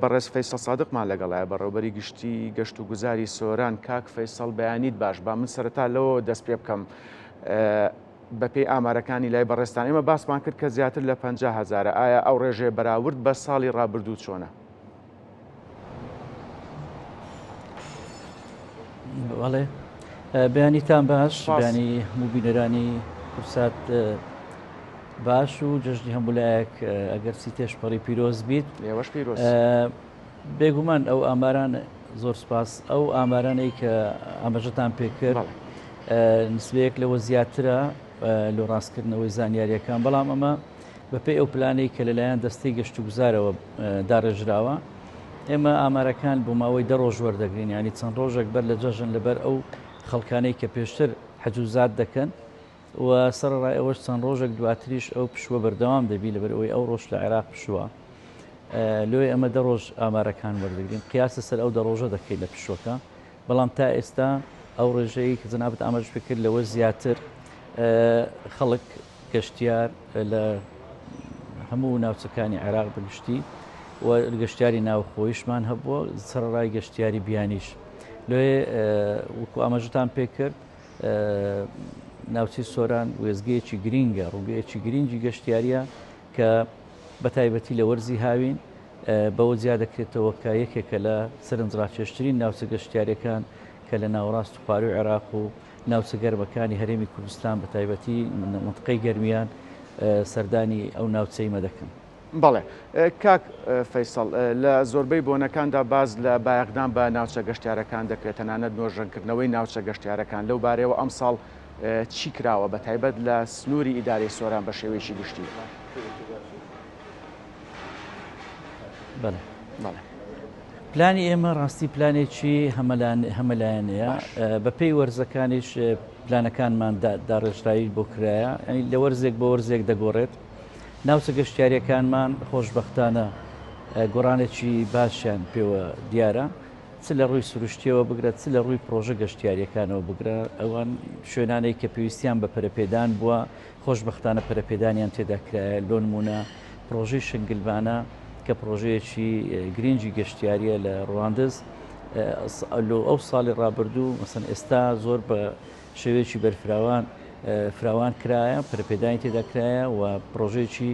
بەڕێز فەیسەڵ سادقمان لەگەڵایە بەڕێوەبەری گشتی گەشت و گوزاری سۆران. کاک فەیسەڵ بەیانیت باش با من سەرەتا لەوە دەست پێ بکەم بەپێی ئامارەکانی لای بەڕێستان ئێمە باسمان کرد کە زیاتر لە 50,000. ئایا ئەو ڕێژێ بەراورد بە ساڵی ڕابردوو چۆنە؟ بەڵێ بەیانیتان باش، بەیانی هەموو بینەرانی قورسات باش و جەژنی هەمولایەک ئەگەر سی تێشپەڕی پیرۆز بیت ئێوەش پیرۆز. بێگومان ئەو ئاماران زۆر سپاس ئەو ئامارانەی کە ئاماژەتان پێکرد نسبەیەک لەوە زیاترە لە ڕاستکردنەوەی زانیاریەکان، بەڵام ئەمە بەپێی ئەو پلانەی کە لەلایەن دەستەی گەشت و گوزارەوە داڕێژراوە ئێمە ئامارەکان بۆ ماوەی 10 ڕۆژ وەردەگرین، ینی چەند ڕۆژێک بەر لە جەژن لەبەر ئەو خەڵکانەی کە پێشتر حجوزات دەکەن و سەرڕای ئەوەش چەند ڕۆژێک دواتریش ئەو پشووە بەردەوام دەبی لەبەر ئەوەی ئەو ڕۆژ لە عێراق پشووە لێ ئەمە 10 ڕۆژ ئامارەکان وەردەگرین، قیاسە سەر ئەو 10 ڕۆژە دەکەین لە پشوەکە، بەڵام تا ئێستا ئەو ڕێژەیە کە جەنابەت ئاماژ پێکرد لەوە زیاتر خەڵک گەشتیار لە هەموو ناوچەکانی عێراق بگشتی و گەشتیاری ناوخۆیشمان هەبووە، سەرڕای گەشتیاری بیانیش لێ وەکو ئاماژتان پێکرد ناوچەی سۆران وێزگەیەکی گرینگە، ڕووگەیەکی گرینگی گەشتیاریە کە بە تایبەتی لە وەرزی هاوین بەوە زیاد دەکرێتەوە کە یەکێکە لە سەرنجڕاکێشترین ناوچە گەشتیارەکان کە لە ناوەڕاست و خواروی عێراق و ناوچە گەرمەکانی هەرێمی کوردستان بە تایبەتی منتقەی گەرمیان سەردانی ئەو ناوچەی مەدەکەن. بەڵێ کاک فەیسەڵ لە زۆربەی بۆنەکاندا باز لە بایەقدان بە ناوچە گەشتیارەکان دەکرێت، تەنانەت نۆژەنکردنەوەی ناوچە گەشتیارەکان لەو بارەوە ئەم ساڵ چی کراوە بە تایبەت لە سنووری ئیدارەی سۆران بە شێوەیەکی گشتی؟ بەڵێ پلانی ئێمە ڕاستی پلانێکی هەمەلایەنەیە، بەپێی وەرزەکانیش پلانەکانمان داڕێژراوی بۆ کرایە، ئەنی لە وەرزێک بە وەرزێک دەگۆڕێت. ناوچە گەشتیاریەکانمان خۆشبەختانە گۆڕانێکی باشیان پێوە دیارە، چ لە ڕووی سروشتیەوە بگرێت چ لە ڕووی پرۆژە گەشتیاریەکانەوە بگرە، ئەوان شوێنانەی کە پێویستیان بە پەرەپێدان بووە خۆشبەختانە پەرەپێدانیان تێداکرایە. لۆ نمونە پرۆژەی شنگلبانە کە پرۆژەیەکی گرنگی گەشتیاریە لە ڕواندز ئەو ساڵی ڕابردوو مەسەن ئێستا زۆر بە شێوەیەکی بەرفراوان فراوان کرایە، پەرەپێدانی تێداکرایە و پرۆژێکی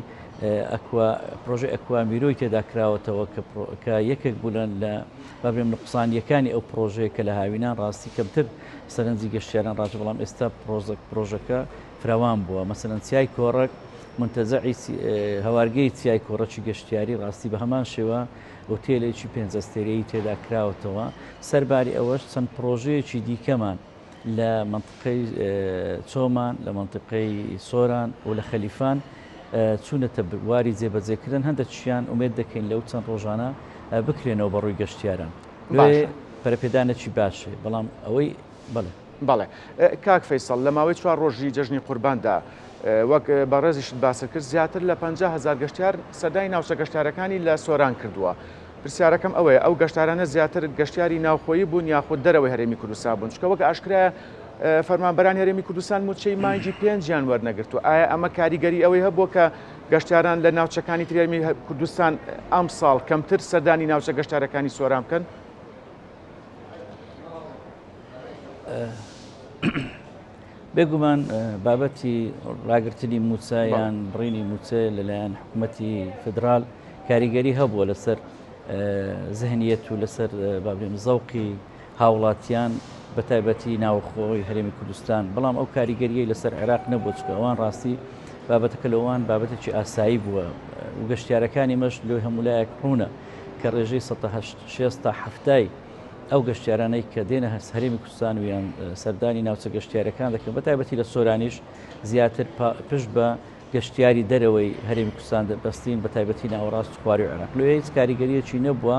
پرۆژه ئەکوامیرۆی تێداکراوەتەوە کە یەکێک بولن لە بابرێم نقصانیەکانی ئەو پرۆژەیە کە لە هاوینان ڕاستی کەمتر سەرنجی گەشتیاران ڕاجە، بەڵام ئێستا پرۆژەکە فراوان بووە. مەسەلەن چیای کۆڕک منتەزەعی هەوارگەی چیای کۆڕەکی گەشتیاری ڕاستی بە هەمان شێوە ئۆتێلێکی پێنجەستێرەی تێداکراوەتەوە. سەرباری ئەوەش چەند پرۆژەیەکی دیکەمان لە منطقەی چۆمان لە منطقەی سۆران و لە خەلیفان چوونەتە واری جێبەجێکردن، هەندێکیان ئومێد دەکەین لەو چەند ڕۆژانە بکرێنەوە بەڕووی گەشتیاران. پەرەپێدانێکی باشێ، بەڵام ئەوەی بەڵێ کاک فەیسەڵ لە ماوەی 4 ڕۆژی جەژنی قورباندا وەک بەڕێزیشت باسە کرد زیاتر لە 50,000 گەشتیار سەردانی ناوچە گەشتیارەکانی لە سۆران کردووە. پرسیارەکەم ئەوەیە ئەو گەشتارانە زیاتر گەشتیاری ناوخۆیی بوون یاخود دەرەوەی هەرێمی کوردستان بوون؟ چکە وەک ئاشکرایە فەرمانبەرانی هەرێمی کوردستان موچەی مانگی 5 وەرنەگرتو. ئایا ئەمە کاریگەری ئەوەی هەبووە کە گەشتیاران لە ناوچەکانی هەرێمی کوردستان ئەم ساڵ کەمتر سەردانی ناوچە گەشتارەکانی سۆران بکەن؟ بێگومان بابەتی ڕاگررتنی موچایان بڕینی موچە لەلایەن حکوومەتی فدرال کاریگەری هەبووە لەسەر زەهنیەت و لەسەر بابرێم زەوقی هاوڵاتیان بە تایبەتی ناوخۆی هەرێمی کوردستان، بەڵام ئەو کاریگەریەی لەسەر عێراق نەبوو، چکە ئەوان ڕاستی بابەتەکە لەوان بابەتێکی ئاسایی بووە و گەشتیارەکانی مەش لێ هەمولایەک ڕوونە کە ڕێژەی 6 تا 7 ئەو گەشتیارانەی کە دێنە هەرێمی کوردستان و یان سەردانی ناوچە گەشتیارەکان دەکەن، بە تایبەتی لە سۆرانیش زیاتر پشت بە گەشتیاری دەرەوەی هەرێمی کوردستان دەبەستین، بە تایبەتی ناوەڕاست و خواروی عێراق. لێ هیچ کاریگەریەکی نەبووە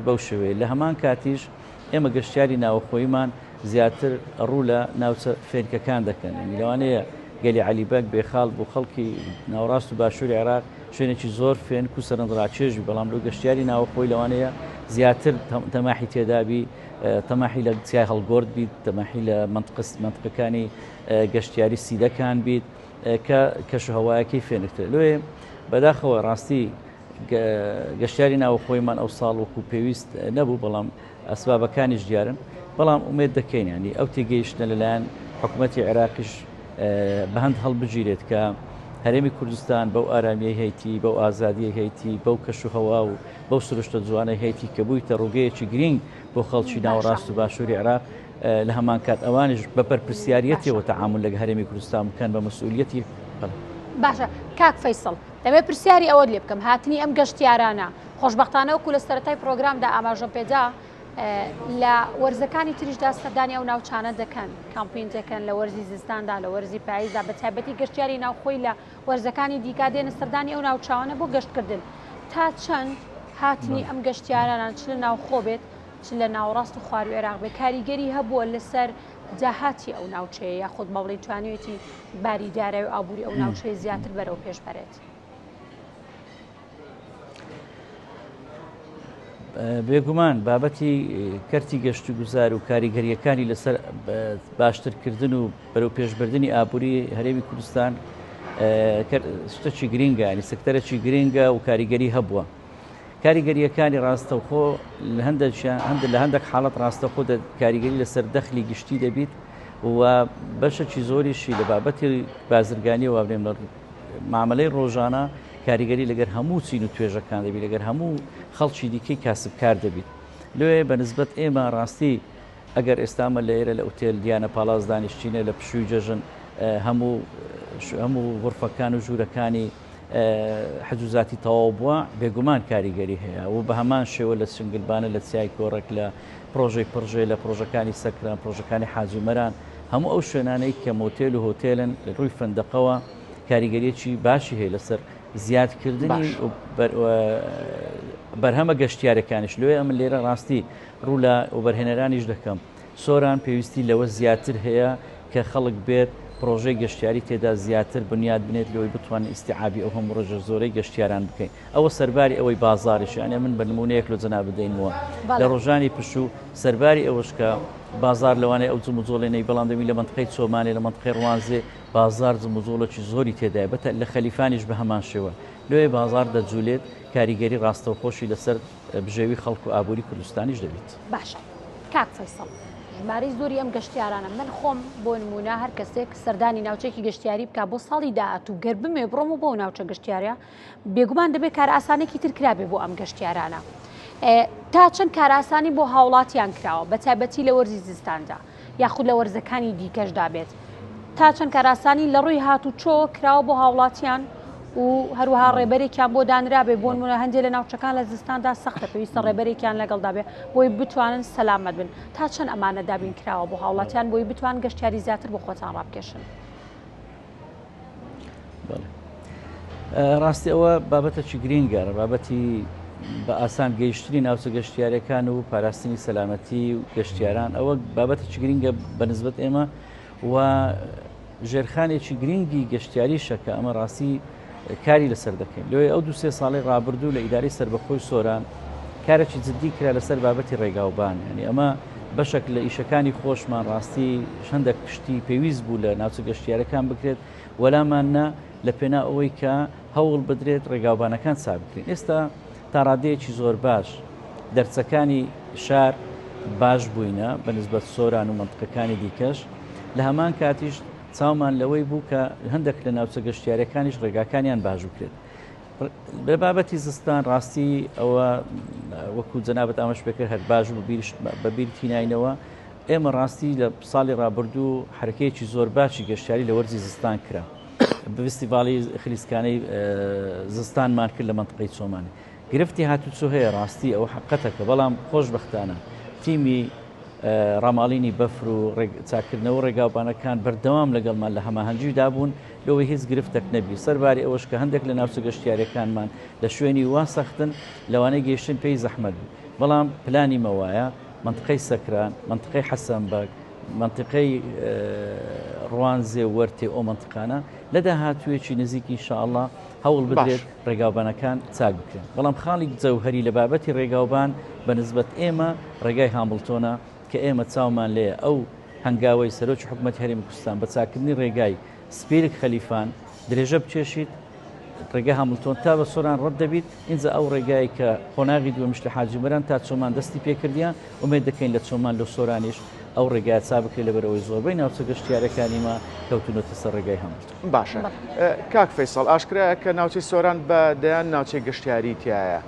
بەو شێوەیە. لە هەمان کاتیش ئێمە گەشتیاری ناوەخۆیمان زیاتر ڕوو لە ناوچە فێنکەکان دەکەن، لەوانەیە گەلی عەلیبەگ بێخاڵ بۆ خەڵکی ناوەڕاست و باشووری عێراق شوێنێکی زۆر فێنک و سەرنجڕاکێژی، بەڵام لەو گەشتیاری ناوەخۆی لەوانەیە زیاتر تەماحی تێدابی، تەماحی لە چیای هەڵگۆرد بیت، تەماحی لە منطقەکانی گەشتیاری سیدەکان بیت کە کەشوهەوایەکی فێنکتر. لێ بەداخەوە ڕاستی گەشتیاری ناوخۆیمان ئەو ساڵ وەکو پێویست نەبوو بەڵام ئەسبابەکانیش دیارن بەڵام ئومێد دەکەین ینی ئەو تێگەیشتە لەلایەن حکوومەتی عێراقیش بە هەند هەڵبژیرێت کە هەرێمی کوردستان بەو ئارامیە هەیتی بەو ئازادیە هەیتی بەو کەشوهەوا و بەو سروشتە جوانە هەیتی کە بوویتە ڕووگەیەکی گرنگ بۆ خەڵکی ناوەڕاست و باشووری عێراق لە هەمان کات ئەوانش بە پەرپرسیارەتەوە تەعامل لەگە هەرێمی کوردستان بکەن بە مەسئولیەتی باشە کاک فەیسڵ دەبێت پرسیاری ئەوە لێ بکەم هاتنی ئەم گەشتیارانە خۆشببختانە وەکو لە سەرەتای پرۆگرامدا ئاماژە پێدا لە وەرزەکانی تریشدا سەردانی ئەو ناوچانە دەکەن کامپین دەکەن لە وەرزی زستاندا لە وەرزی پاییزدا بە تایبەتی گەشتیاری ناوخۆی لە وەرزەکانی دیکا دێنە سەردانی ئەو ناوچاوانە بۆ گەشتکردن تا چەند هاتنی ئەم گەشتیارانان چ لە ناوخۆ بێت چ لە ناوەڕاست و خوار و عێراق بێ کاریگەری هەبووە لەسەر جاهاتی ئەو ناوچەیە یاخود مەڵی توانێتی باریدارە و ئابووری ئەو ناوچەیە زیاتر بەرەو پێش بەرێت. بێگومان بابەتی کەرتی گەشت و گوزار و کاریگەریەکانی لەسەر باشترکردن و بەرەو پێشبردننی ئابووری هەرێمی کوردستان شتێکی گرینگە ینی سکتەرێکی گرینگە و کاریگەری هەبووە. کاریگەریەکانی ڕاستەوخۆ لە هەندێک حاڵەت ڕاستەخۆ کاریگەری لەسەر دەخلی گشتی دەبیت و بەشەکی زۆریشی لە بابەتی بازرگانی و وابنێم لە معاملەی ڕۆژانە کاریگەری لەگەر هەموو چین و توێژەکان دەبیت لەگەر هەموو خەڵکی دیکەی کاسبکار دەبیت لێ بەنسبەت ئێمە ڕاستی ئەگەر ئێستامە لە ئێرە لە ئوتێل دیانە پاڵاز دانیشتینە لە پشووی جەژن هەموو غورفەکان و ژوورەکانی حجوزاتی تەواو بووە بێگومان کاریگەری هەیە و بە هەمان شێوە لە سنگلبانە لە چیای کۆڕێک لە پرۆژەی پڕژێ لە پرۆژەکانی سەکران پرۆژەکانی حاجومەران هەموو ئەو شوێنانەی کە مۆتێل و هۆتێلن لە ڕووی فەندەقەوە کاریگەریەکی باشی هەیە لەسەر زیادکردنی بەرهەمە گەشتیارەکانش لێ ئەمە لێرە ڕاستی ڕوو لە وبەرهێنەرانیش دەکەم سۆران پێویستی لەوە زیاتر هەیە کە خەڵک بێت پرۆژەی گەشتیاری تێدا زیاتر بنیاد بنێت لەوەی بتوانین ئیسیعابی ئەو هەموو ڕۆژە زۆرەی گەشتیاران بکەین ئەوە سەرباری ئەوەی بازاریشیانە من بە نمونەیەک لە جەنا بدەینەوە لە ڕۆژانی پشوو سەرباری ئەوەش کە بازار لەوانەیە ئەو جموزۆڵێنەی بەڵام دەبی لە منطقەی چۆمانێ لە منطقەی ڕوانزێ بازار جموزۆڵێکی زۆری تێدایە بەتە لە خەلیفانیش بە هەمان شێوە لێ بازار دەجوولێت کاریگەری ڕاستەوخۆشی لەسەر بژێوی خەڵک و ئابووری کوردستانیش دەبێت. باشە کاک فەیسڵ ژمارەی زۆری ئەم گەشتیارانە من خۆم بۆ نمونە هەر کەسێک سەردانی ناوچەیەکی گەشتیاری بکە بۆ ساڵی داهاتوو گەر بمێ بڕۆم و بۆ ناوچە گەشتیارە بێگومان دەبێت کار ئاسانێکی تر کرابێ بۆ ئەم گەشتیارانە تا چەند کار ئاسانی بۆ هاوڵاتیان کراوە بە تایبەتی لە وەرزی زستاندا یاخود لە وەرزەکانی دیکەشدا بێت تا چەند کار ئاسانی لە ڕووی هاتوچۆ کراوە بۆ هاوڵاتیان و هەروەها ڕێبەرێکیان بۆ دانرابێ بۆ نمونە هەندێک لە ناوچەکان لە زستاندا سەختە پێویستە ڕێبەرێکیان لەگەڵدا بێ بۆی بتوانن سەلامەت بن تا چەند ئەمانە دابین کراوە بۆ هاوڵاتیان بۆی بتوان گەشتیاری زیاتر بۆ خۆتان ڕابکێشن. ڕاستی ئەوە بابەتەکی گرینگە بابەتی بە ئاسان گەیشتنی ناوچە گەشتیارەکان و پاراستنی سەلامەتی و گەشتیاران ئەوە بابەتێکی گرینگە بەنسبەت ئێمە و ژێرخانێکی گرینگی گەشتیاری شەکە ئەمە ڕاستی کاری لەسەر دەکەین لێ ئەو دو سێ ساڵی ڕابردوو لە ئیداری سربەخۆی سۆران کارێکی جددی کرا لەسەر بابەتی ڕێگاوبان ینی ئەمە بەشێک لە ئیشەکانی خۆشمان ڕاستی هەندێک پشتی پێویست بوو لە ناوچە گەشتیارەکان بکرێت وەلامانە لە پێنا ئەوەی کە هەوڵ بدرێت ڕێگاوبانەکان چاک بکرێن ئێستا تا ڕادەیەکی زۆر باش دەرچەکانی شار باش بووینە بەنسبەت سۆران و منطقەکانی دیکەش لە هەمان کاتیش چاومان لەوەی بوو کە هەندێک لە ناوچە گەشتیارەکانیش ڕێگاکانیان باش بکرێت بە بابەتی زستان ڕاستی ئەوە وەکو جەنابەت ئاماژ پێکرد هەر باش بەبیر تیناینەوە ئێمە ڕاستی لە ساڵی ڕابردوو حرکەیەکی زۆر باشی گەشتیاری لە وەرزی زستان کرا بە فستیڤاڵی خلیسکانەی زستانمان کرد لە منطقەی چۆمانێ گرفتی هاتوچۆ هەیە ڕاستی ئەوە حقەتەکە بەڵام خۆشبەختانە تیمی ڕاماڵینی بەفر و چاکردنەوە ڕێگاوبانەکان بەردەوام لەگەڵمان لە هەماهەنگی دابوون لەوەی هیچ گرفتەک نەبی سەرباری ئەوەش کە هەندێک لە ناوچە گەشتیارەکانمان لە شوێنی وا سەختن لەوانەیە گەیشتن پێی زەحمەت بوو بەڵام پلانی مەوایە منطقەی سەکران منطقەی حەسەنبەگ منطقەی ڕوانزێ وەرتێ ئەو منطقانە لە داهاتوویەکی نزیکی ئینشاءڵڵا هەوڵ بدرێت ڕێگاوبانەکان چاک بکرێن بەڵام خاڵی جەوهەری لە بابەتی ڕێگاوبان بەنسبەت ئێمە ڕێگای هامڵتۆنە کە ئێمە چاومان لێە ئەو هەنگاوی سەرۆکی حکوومەتی هەرێمی کوردستان بە چاکردنی ڕێگای سپیرک خەلیفان درێژە بچێشیت ڕێگە هەمڵتۆن تا بە سۆران ڕەت دەبیت اینجا ئەو ڕێگای کە قۆناغی دووەمش لە حاجیمەران تا چۆمان دەستی پێکردیان ومێ دەکەین لە چۆمان لە سۆرانیش ئەو ڕێگای چا بکەی لەبەرەوەی زۆربەی ناوچە گەشتیارەکانیمە کەوتونەتە سەر ڕێگای هەمڵتۆن. باشە کاک فەیسەڵ ئاشکرایە کە ناوچەی سۆران بە دەیان ناوچەی گەشتیاری تایە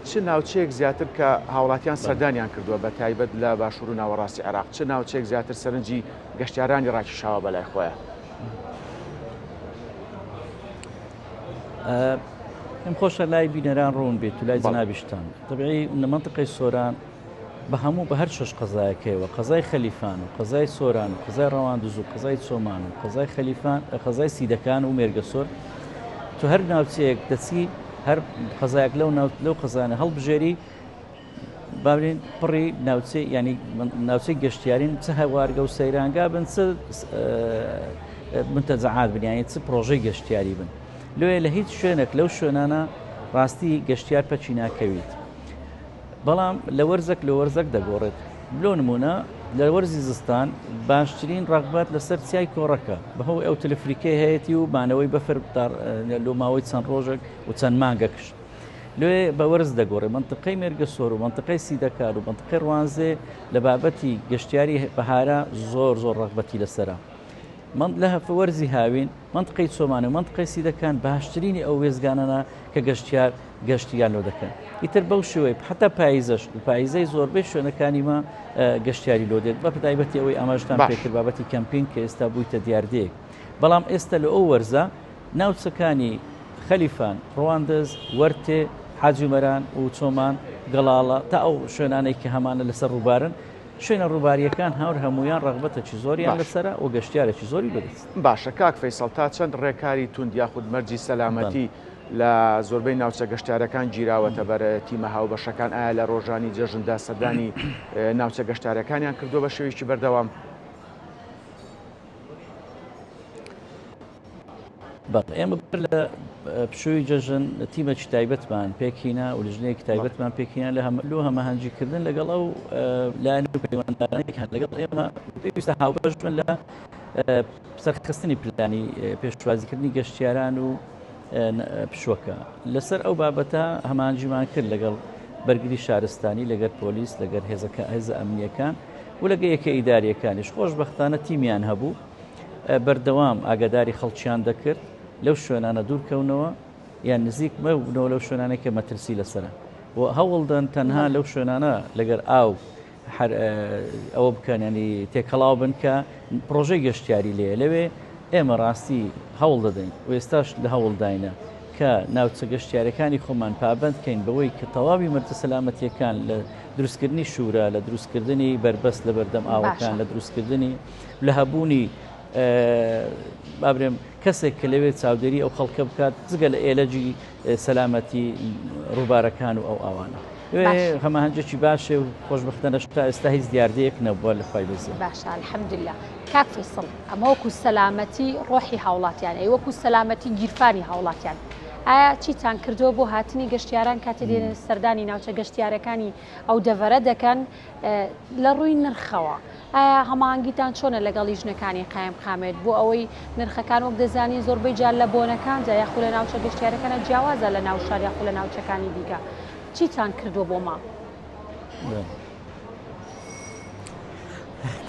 چ ناوچەیەک زیاتر کە هاوڵاتیان سەردانیان کردووە بە تایبەت لە باشوور و ناوەڕاستی عێراق چ ناوچەیەک زیاتر سەرنجی گەشتیارانی ڕاکێشاوە بەلای خۆیە؟ ئەم خۆشە لای بینەران ڕوون بێت و لای جنابیشتان طبیعی منطقەی سۆران بە هەموو بە هەر شش قەزایەکەیەوە قەزای خەلیفان و قەزای سۆران و قەزای ڕەواندز و قەزای چۆمان و قەزای خەلیفان قەزای سیدەکان و مێرگەسۆر تو هەر ناوچەیەک دەچی هەر قەزایەک لەو قەزانە هەڵبژێری بابرین پڕی ناوچەی ینی ناوچەی گەشتیارین چه هەوارگە و سەیرانگا بن چ منتەجەعات بن یانی چ پرۆژەی گەشتیاری بن لێ لە هیچ شوێنێک لەو شوێنانە ڕاستی گەشتیار پەچی ناکەویت بەڵام لە وەرزەک دەگۆڕێت بلۆ نمونە لە وەرزی زستان باشترین ڕغبەت لەسەر چای کۆڕەکە بەهۆی ئەو تەلەفریکەی هەیەی و مانەوەی بەفر لۆ ماوەی چەند ڕۆژێک و چەند مانگە کشت لێ بە وەرز دەگۆڕێ منطقەی مێرگەسۆر و منطقەی سیدەکار و منطقەی ڕوانزێ لە بابەتی گەشتیاری بەهارە زۆر ڕغبەتی لەسەرە من لە هەفە وەرزی هاوین منطقەی چۆمان و منطقەی سیدەکان باشترینی ئەو وێزگانانە کە گەشتیار گەشتیان لۆ دەکەن ئیتر بەو شوەی حتا پاییزەش و پاییزەی زۆربەی شوێنەکانیمە گەشتیاری لۆ دێت بە تایبەتی ئەوەی ئاماژتان پێکرد بابەتی کەمپین کە ئێستا بوویتە دیاردەیەک بەڵام ئێستا لە ئەو وەرزە ناوچەکانی خەلیفان ڕەواندز وەرتێ حاجومەران و چۆمان گەڵاڵە تا ئەو شوێنانەی کە هەمانە لەسەر ڕووبارن شوێنە ڕووباریەکان هاور هەمویان ڕغبەتێکی زۆریان لەسرە و گەشتیارێکی زۆری بەدەست باشە کاک فەیسەڵ تا چەند ڕێکاری توند یاخود مەرجی سەلامەتی لە زۆربەی ناوچە گەشتارەکان گیراوەتە بەرە تیمە هاوبەشەکان ئایا لە ڕۆژانی جێژندا سەردانی ناوچە گەشتارەکانیان کردووە بە شێوەیەکی بەردەوام ئێمە بەر لە پشووی جەژن تیمەکی تایبەتمان پێکینە و لژنەیەکی تایبەتمان پێکینە لە هەماهەنگیکردن لەگەڵ ئەو لایەن و پەیوەنددارانێک لەگەڵ ئێمە پێویستە هاوبەش بن لە سەرخستنی پلانی پێشوازیکردنی گەشتیاران و پشوەکە لەسەر ئەو بابەتە هەمانجیمان کرد لەگەڵ بەرگری شارستانی لەگەر پۆلیس لەگەر هێزە ئەمنیەکان و لەگە یەکە ئیداریەکانیش خۆشبەختانە تیمیان هەبوو بەردەوام ئاگاداری خەڵکیان دەکرد لەو شوێنانە دوورکەونەوە یان نزیک مەبنەوە لەو شوێنانێک کە مەترسی لەسرە و هەوڵدەن تەنها لەو شوێنانە لەگەر ئاو ئەوە بکەن ینی تێکەڵاو بن کە پرۆژەی گەشتیاری لێ لەوێ ئێمە ڕاستی هەوڵ دەدەین و ئێستاش لە هەوڵداینە کە ناوچە گەشتیارەکانی خۆمان پابند بکەین بەوەی کە تەواوی مەرجە سەلامەتیەکان لە دروستکردنی شورە لە دروستکردنی بربەست لە بەردەم ئاوەکان لە دروستکردنی لە هەبوونی بابرێم کەسێک کە لەوێت چاودێری ئەو خەڵکە بکات جگە لە ئێلەجی سەلامەتی ڕووبارەکان و ئەو ئاوانە هەماهەنجێکی باشێ و خۆشبەختانە شتا ئێستا هیچ دیاردەیەک نەبووە لە خۆی بزیێ باشە الحەمدلله کاک فەیسەڵ ئەمە وەکو سەلامەتی ڕۆحی هاوڵاتیان ئەی وەکو سەلامەتی گیرفانی هاوڵاتیان ئایا چیتان کردووە بۆ هاتنی گەشتیاران کاتێ دێنە سەردانی ناوچە گەشتیارەکانی ئەو دەڤەرە دەکەن لە ڕووی نرخەوە ئایا هەماهەنگیتان چۆنە لەگەڵ لیژنەکانی قایم قامێت بۆ ئەوەی نرخەکان وەک دەزانی زۆربەی جار لە بۆنەکاندا یاخو لە ناوچە گەشتیارەکانە جیاوازە لە ناو شار یاخو لە ناوچەکانی دیکە چیتان کردووە بۆ ما؟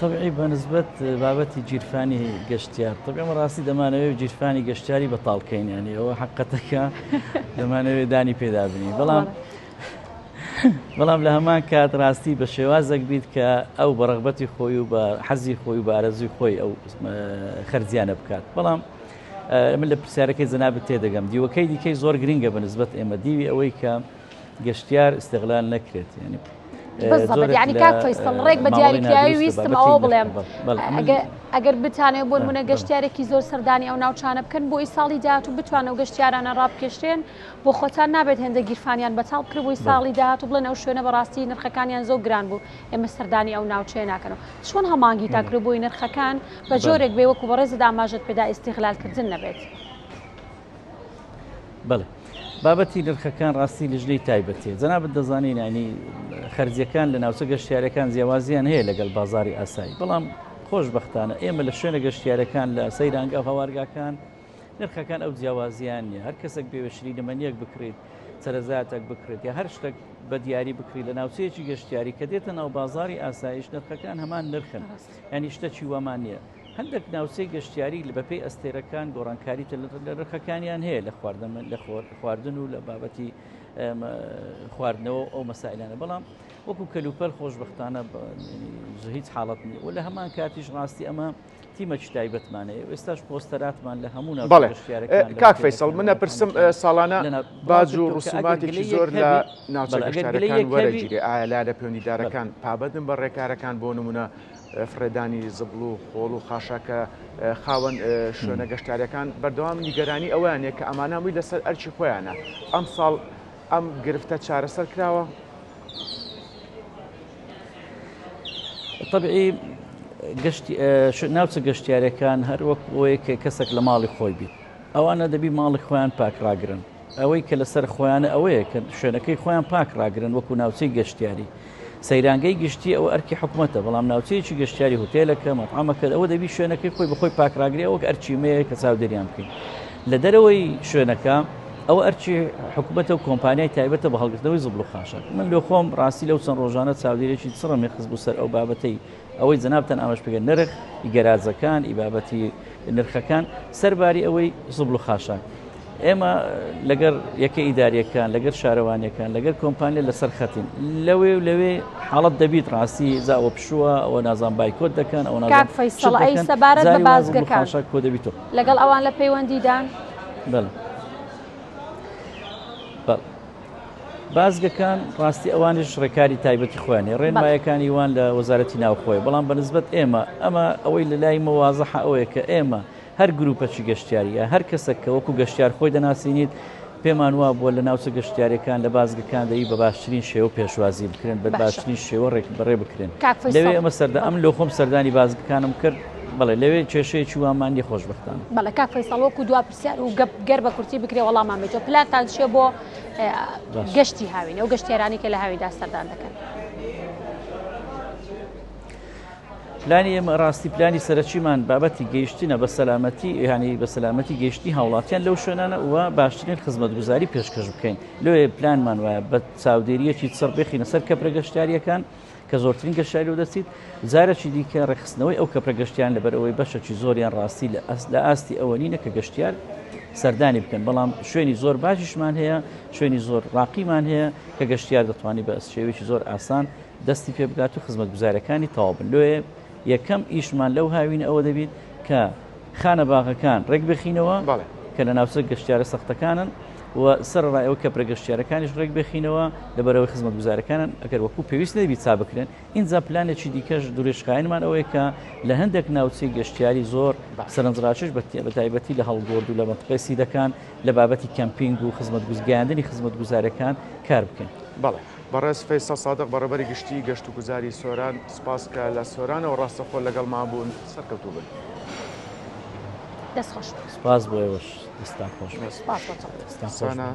طبعی بەنسبەت بابەتی گیرفانی گەشتیار طبعی ئەمە ڕاستی دەمانەوێت گیرفانی گەشتیاری بەتاڵکەین ینی ئەوە حقەتەکە دەمانەوێت دانی پێدابنی بەڵام لە هەمان کات ڕاستی بە شێوازێک بیت کە ئەو بە ڕغبەتی خۆی و بە حەزی خۆی و بە ئارەزوی خۆی ئەو خەرجیانە بکات بەڵام من لە پرسیارەکەی جەنابەت تێدەگەم دیوەکەی دیکەی زۆر گرنگە بەنسبەت ئێمە دیوی ئەوەی کە گەشتیار استغلال نەکرێت ینی بالضبط يعني كاك فيصل ڕێک بە دیاریکراوی ویستم ئەوە بڵێم ئەگەر بتانێت بۆ نمونە گەشتیارێکی زۆر سەردانی ئەو ناوچانە بکەن بۆ ئیساڵی داهاتوو بتوانە و گەشتیارانە ڕابکێشتێن بۆ خۆتان نابێت هێندە گیرفانیان بەتاڵ بکرد بۆی ساڵی داهاتوو بڵێن ئەو شوێنە بەڕاستی نرخەکانیان زۆر گران بوو ئێمە سەردانی ئەو ناوچەیە ناکەنەوە چۆن هەمانگی تا کرد بۆی نرخەکان بە جۆرێک بێ وەکو بەڕێزت ئاماژەت پێدا ئیستیغلالکردن نەبێت بەڵێ بابەتی نرخەکان ڕاستی لژنەی تایبەتێ جەنابەت دەزانین ینی خەرجیەکان لە ناوچە گەشتیارەکان جیاوازیان هەیە لەگەڵ بازاری ئاسایی بەڵام خۆشبەختانە ئێمە لە شوێنە گەشتیارەکان لە سەیرانگە هەوارگاکان نرخەکان ئەو جیاوازیان نیە هەر کەسێک بێوەشری لەمەنیەک بکرێت سەرەزاتێک بکرێت یا هەر شتێک بە دیاری بکری لە ناوچەیەکی گەشتیاری کە دێتە ناو بازاری ئاسایش نرخەکان هەمان نرخن ینی شتێکی وەمان نییە هەندێک ناوچەی گەشتیاری لە بەپێی ئەستێرەکان گۆڕانکاری لە نرخەکانیان هەیە لە خواردن و لە بابەتی خواردنەوە ئەو مەسائلانە بەڵام وەکو کەلوپەل خۆشبەختانە هیچ حاڵەت نیە و لە هەمان کاتیش ڕاستی ئەمە تیمەکی تایبەتمانەیە ئێستاش پۆستەراتمان لە هەموو ناوچەکان کاک فەیسەڵ منە پرسم ساڵانە باج و ڕسوماتێکی زۆر لە ناوچە گەشتیارەکان وەرەگیری ئایا لا لە پەیوەندیدارەکان پابەدن بە ڕێکارەکان بۆ نمونە فرێدانی زبڵ و خۆڵ و خاشاکە خاوەن شوێنە گەشتاریەکان بەردەوام نیگەرانی ئەویانەیە کە ئەمانەوەی لەسەر ئەرچی خۆیانە ئەم ساڵ ئەم گرفتە چارەسەر کراوە طبعی ناوچە گەشتیارەکان هەر وەک ئەوەیە کە کەسێک لە ماڵی خۆی بیت ئەوانە دەبی ماڵی خۆیان پاکڕاگرن ئەوەی کە لەسەر خۆیانە ئەوەیە کە شوێنەکەی خۆیان پاکڕاگرن وەکو ناوچەی گەشتیاری سەیرانگەی گشتی ئەوە ئەرکی حکوومەتە بەڵام ناوچەیەکی گەشتیاری هۆتێلەکە مەطعەمەکە ئەوە دەبی شوێنەکەی خۆی بەخۆی پاکڕاگرێ وەک ئەرچیمەیە کە چاودێریان بکەین لە دەرەوەی شوێنەکە ئەو ئەرچی حکوومەتە و کۆمپانیای تایبەتە بە هەڵگرتنەوەی زبڵ و خاشاک من لێ خۆم ڕاستی لەو چەند ڕۆژانە چاودێرێکی سڕەمی خست بوو سەر ئەو بابەتەی ئەوەی جەنابتان ئاماژ بگەن نرخ ئیگەراجەکان ئیبابەتی نرخەکان سەرباری ئەوەی زبڵ و خاشاک ئێمە لەگەر یەکە ئیداریەکان لەگەر شارەوانیەکان لەگەر کۆمپانیا لەسەر خەتین لەوێ و لەوێ حاڵەت دەبیت ڕاستی زاوە پشووە ئەوە نازان بایکۆت دەکەن ئەو کاک فەیسەڵ ئەی سەبارەت بە بازگەکان کۆ دەبیتەوە لەگەڵ ئەوان لە پەیوەندیدان بازگەکان ڕاستی ئەوانش ڕێکاری تایبەتی خۆیانێ ڕێنمایەکانی وان لە وەزارەتی ناوخۆی بەڵام بەنسبەت ئێمە ئەوەی لە لای مەوازەح ئەوەیە کە ئێمە هەر گروپەکی گەشتیاریە هەر کەسێک کە وەکو گەشتیار خۆی دەناسیینیت پێمان وە بووە لە ناوچە گەشتیارەکان لە بازگەکان دەی بە باشترین شێوە پێشوازی بکرێن بە باشترین شێوە ڕێکبڕێ بکرێن لەوێ ئەمە سەردا ئەم لە خۆم سەردانی بازگەکانم کرد بەڵێ لەوێ کێشەیەکی وامانی خۆشبەختان بەڵێ کاک فەیسەڵ وەکو دوا پرسیار و گەر بە کورتی بکرێ وەڵامان بێتەوە پلانتان چێ بۆ گەشتی هاوینە و گەشتیارانی کە لە هاویندا سەردان دەکەن پلانی ئێمە ڕاستی پلانی سەرچیمان بابەتی گەیشتنە بە سەلامەتی یعنی بە سەلامەتی گەیشتی هاوڵاتیان لەو شوێنانە وە باشترین خزمەتگوزاری پێشکەش بکەین لەوێ پلانمان وایە بە چاودێریەکی سەر بخینە سەر کەپرە گەشتیاریەکان کە زۆرترین گەشتیاری دەچیت جارێکی دیکە ڕێخستنەوەی ئەو کەپرە گەشتیان لەبەرەوەی بەشێکی زۆریان ڕاستی لە ئاستی ئەوە نینە کە گەشتیار سەردانی بکەن بەڵام شوێنی زۆر باشیشمان هەیە شوێنی زۆر ڕاقیمان هەیە کە گەشتیار دەتوانانی بە شێوەیەکی زۆر ئاسان دەستی پێ بگات و خزمەتگوزارەکانی تەواو بن لێ یەکەم ئیشمان لەو هاوین ئەوە دەبێت کە خانە باغەکان ڕێک بخینەوە کە لە ناوچە گەشتیارە سەختەکانن و سەرڕای ئەو کەپرە گەشتیارەکانیش ڕێک بخینەوە لەبەرەوەی خزمەتگوزارەکانن ئەگەر وەکو پێویست نەبی چا بکرێن اینجا پلانێکی دیکەش دوورێژخایەنمان ئەوەیە کە لە هەندێک ناوچەی گەشتیاری زۆر سەرنجڕاکێش بە تایبەتی لە هەڵگۆرد و لە مەنتقەی سیدەکان لە بابەتی کەمپینگ و خزمەتگوزگەاندنی خزمەتگوزارەکان کار بکەن. بەڵێ بەڕێز فەیسەڵ سادق بەڕێبەری گشتی گەشت و گوزاری سۆران سپاس کە لە سۆرانەوە ڕاستەخۆ لەگەڵمان بوون سەرکەوتوو بن. دەست خۆش سپاس بۆ ئێوەش دەستان خۆش. سپاس